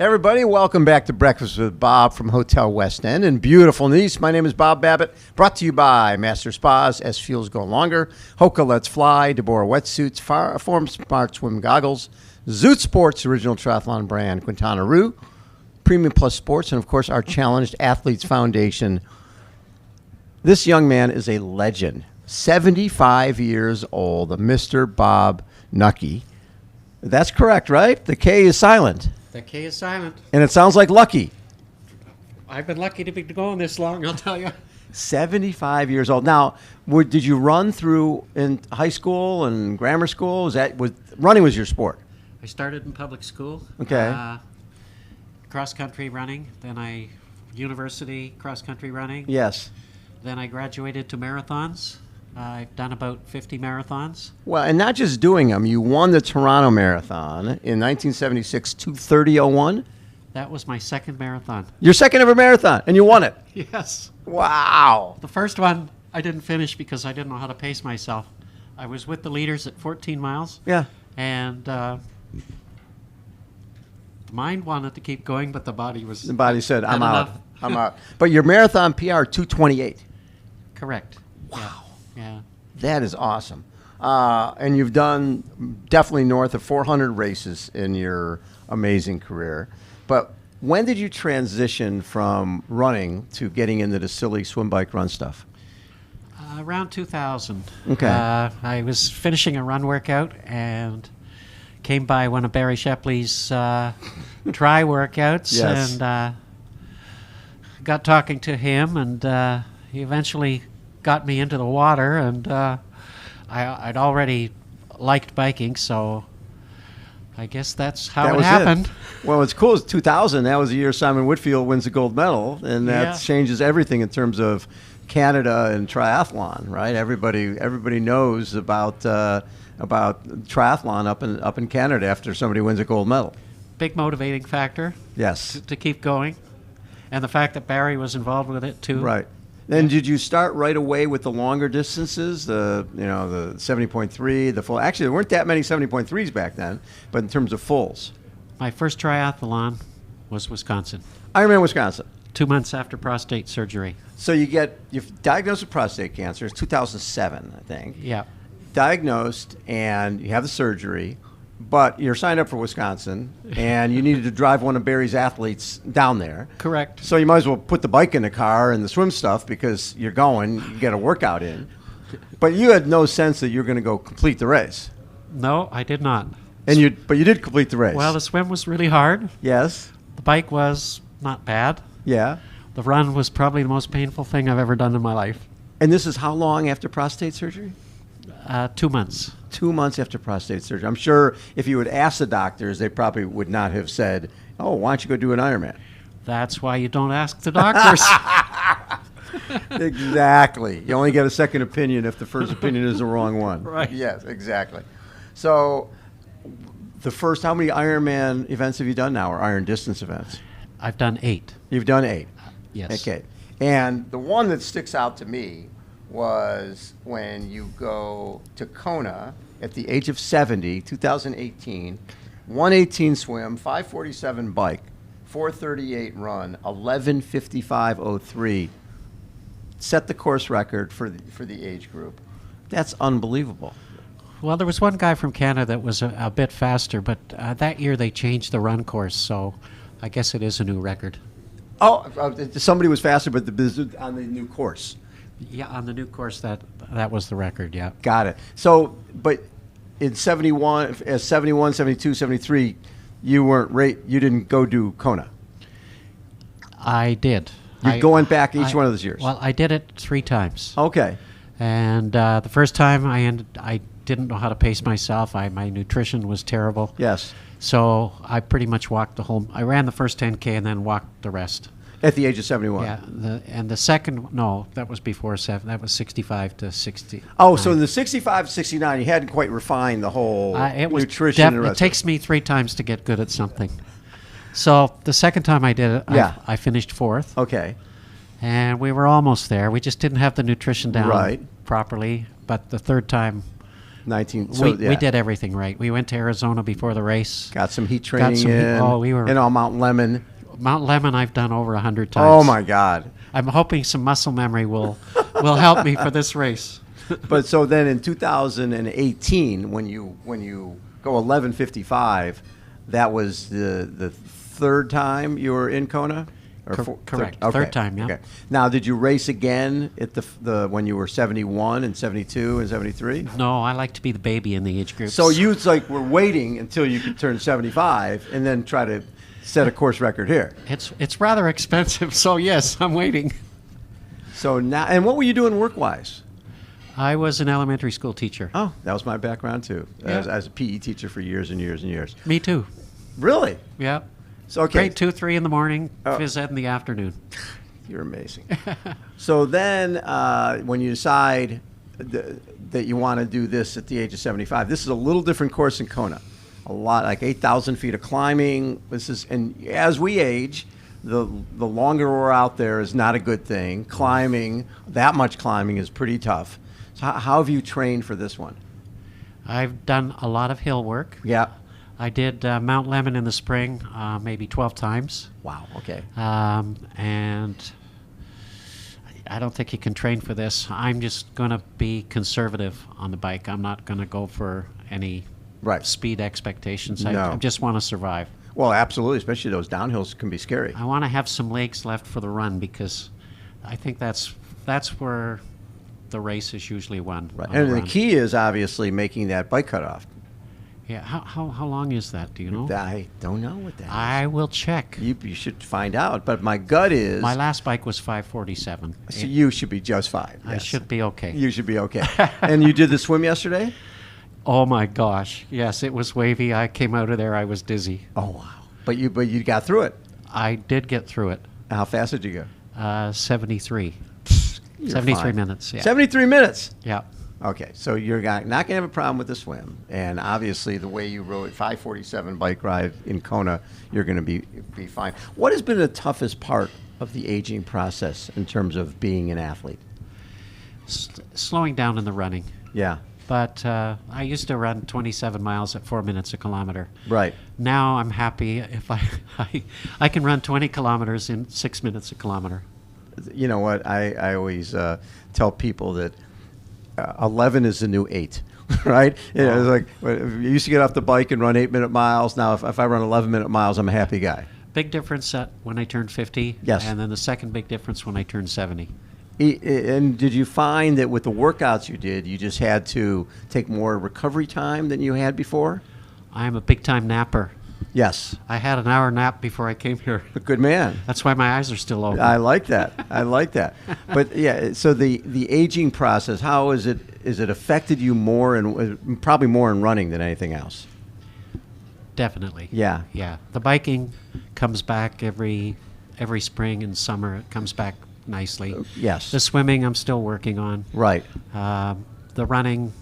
Everybody, welcome back to Breakfast with Bob from Hotel West End in beautiful Nice. My name is Bob Babbitt, brought to you by Master Spas, SFuels Go Longer, HOKA Let's Fly, deboer wetsuits, Form Smart Swim Goggles, Zoot Sports Original Triathlon brand, Quintana Roo, Premium Plus Sports, and of course our Challenged Athletes Foundation. This young man is a legend, 75 years old, Mr. Bob Knuckey. That's correct, right? The K is silent. The K is silent. And it sounds like lucky. I've been lucky to be going this long, I'll tell you. 75 years old. Now, did you run through in high school and grammar school? Running was your sport? I started in public school. Okay. Cross-country running. Then university cross-country running. Yes. Then I graduated to marathons. I've done about 50 marathons. Well, and not just doing them. You won the Toronto Marathon in 1976, 2:30:01. That was my second marathon. Your second ever marathon, and you won it. Yes. Wow. The first one I didn't finish because I didn't know how to pace myself. I was with the leaders at 14 miles. Yeah. And the mind wanted to keep going, but the body was... The body said, I'm out. Enough. I'm out. But your marathon PR, 2:28. Correct. Wow. Yeah. That is awesome. And you've done definitely north of 400 races in your amazing career. But when did you transition from running to getting into the silly swim, bike, run stuff? Around 2000. Okay. I was finishing a run workout and came by one of Barry Shepley's try workouts. Yes. And got talking to him, and he eventually got me into the water, and I'd already liked biking, so I guess that's how it happened. Well, what's cool is 2000, that was the year Simon Whitfield wins the gold medal, and that changes everything in terms of Canada and triathlon, right? Everybody knows about triathlon up in Canada after somebody wins a gold medal. Big motivating factor. Yes. To keep going, and the fact that Barry was involved with it too. Right. Then did you start right away with the longer distances, the 70.3, the full? Actually, there weren't that many 70.3s back then, but in terms of fulls. My first triathlon was Wisconsin. Ironman, Wisconsin. 2 months after prostate surgery. So you're diagnosed with prostate cancer. It's 2007, I think. Yeah. Diagnosed, and you have the surgery, but you're signed up for Wisconsin, and you needed to drive one of Barry's athletes down there. Correct. So you might as well put the bike in the car and the swim stuff because you're going, you get a workout in. But you had no sense that you were going to go complete the race. No, I did not. But you did complete the race. Well, the swim was really hard. Yes. The bike was not bad. Yeah. The run was probably the most painful thing I've ever done in my life. And this is how long after prostate surgery? 2 months. 2 months after prostate surgery. I'm sure if you would ask the doctors, they probably would not have said, oh, why don't you go do an Ironman? That's why you don't ask the doctors. Exactly. You only get a second opinion if the first opinion is the wrong one. Right. Yes, exactly. So how many Ironman events have you done now, or Iron distance events? I've done 8. You've done 8? Yes. Okay. And the one that sticks out to me was when you go to Kona at the age of 70, 2018, 118 swim, 547 bike, 438 run, 11:55:03. Set the course record for the age group. That's unbelievable. Well, there was one guy from Canada that was a bit faster, but that year they changed the run course, so I guess it is a new record. Oh, somebody was faster, but on the new course. Yeah, on the new course, that was the record, yeah. Got it. So, but in 71, 72, 73, you didn't go do Kona. I did. You're going back each one of those years. Well, I did it 3 times. Okay. And the first time I didn't know how to pace myself. My nutrition was terrible. Yes. So I pretty much walked I ran the first 10K and then walked the rest. At the age of 71. Yeah, and the second, no, that was before 7. That was 65 to 60. Oh, so in the 65 to 69, you hadn't quite refined the whole nutrition. And the rest it takes me 3 times to get good at something. So the second time I did it, I finished 4th. Okay. And we were almost there. We just didn't have the nutrition down properly. But the third time, 19. So, We did everything right. We went to Arizona before the race. Got some heat training some heat. in. Oh, we were- And on Mount Lemon. Mount Lemon I've done over 100 times. Oh my God! I'm hoping some muscle memory will help me for this race. But so then in 2018, when you go 11:55, that was the third time you were in Kona. Correct. Third time, yeah. Okay. Now, did you race again at the when you were 71 and 72 and 73? No, I like to be the baby in the age groups. So you were waiting until you could turn 75 and then try to set a course record here. It's rather expensive, so yes, I'm waiting. So now, and what were you doing work-wise? I was an elementary school teacher. Oh, that was my background too. Yeah. As a PE teacher for years and years and years. Me too. Really? Yeah. So okay. Grade 2, 3 in the morning, phys ed in the afternoon. You're amazing. So then, when you decide that you want to do this at the age of 75, this is a little different course in Kona. A lot, like 8,000 feet of climbing. And as we age, the longer we're out there is not a good thing. Climbing, that much climbing is pretty tough. So how have you trained for this one? I've done a lot of hill work. Yeah. I did Mount Lemon in the spring, maybe 12 times. Wow. Okay. And I don't think you can train for this. I'm just going to be conservative on the bike. I'm not going to go for any speed expectations. No. I just want to survive. Well, absolutely, especially those downhills can be scary. I want to have some legs left for the run because I think that's where the race is usually won. Right. And the key is obviously making that bike cutoff. Yeah. How long is that? Do you know? I don't know what that is. I will check. You should find out. But my gut is... My last bike was 5:47. So you should be just fine. I Yes. should be okay. You should be okay. And you did the swim yesterday? Oh my gosh! Yes, it was wavy. I came out of there. I was dizzy. Oh, wow. But you got through it. I did get through it. How fast did you go? 73. You're 73 fine. minutes. Yeah. 73 minutes? Yeah. Okay, so you're not going to have a problem with the swim. And obviously, the way you rode 547 bike ride in Kona, you're going to be fine. What has been the toughest part of the aging process in terms of being an athlete? Slowing down in the running. Yeah. But I used to run 27 miles at 4 minutes a kilometer. Right. Now I'm happy if I can run 20 kilometers in 6 minutes a kilometer. You know what? I always tell people that 11 is the new 8, right? You know, it's like you used to get off the bike and run 8-minute miles. Now, if I run 11-minute miles, I'm a happy guy. Big difference when I turned 50. Yes. And then the second big difference when I turned 70. And did you find that with the workouts you did, you just had to take more recovery time than you had before? I'm a big-time napper. Yes. I had an hour nap before I came here. A good man. That's why my eyes are still open. I like that. I like that. But yeah, so the aging process, how is it affected you more and probably more in running than anything else? Definitely. Yeah. Yeah. The biking comes back every spring and summer. It comes back nicely. Yes. The swimming I'm still working on. Right. The running,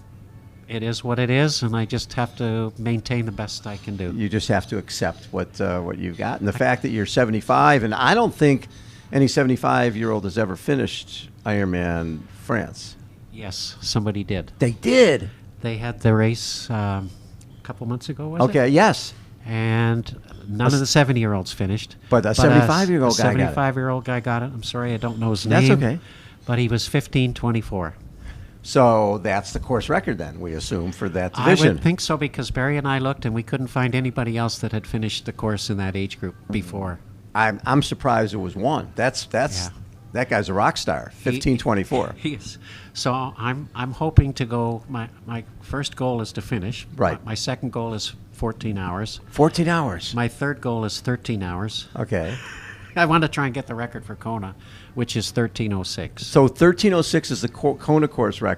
it is what it is, and I just have to maintain the best I can do. You just have to accept what you've got. And the fact that you're 75, and I don't think any 75-year-old has ever finished Ironman France. Yes, somebody did. They did? They had the race a couple months ago, was it? Okay, yes. And none of the 70-year-olds finished. But a 75-year-old guy got it. 75-year-old guy got it. I'm sorry, I don't know his That's name. okay. But he was 15:24. So that's the course record then, we assume, for that division. I would think so because Barry and I looked and we couldn't find anybody else that had finished the course in that age group before. I'm surprised there was one. That guy's a rock star. 15:24. He is. So I'm hoping to go. My first goal is to finish. Right. My second goal is 14 hours. 14 hours. My third goal is 13 hours. Okay. I want to try and get the record for Kona, which is 13:06. So 13:06 is the Kona course record.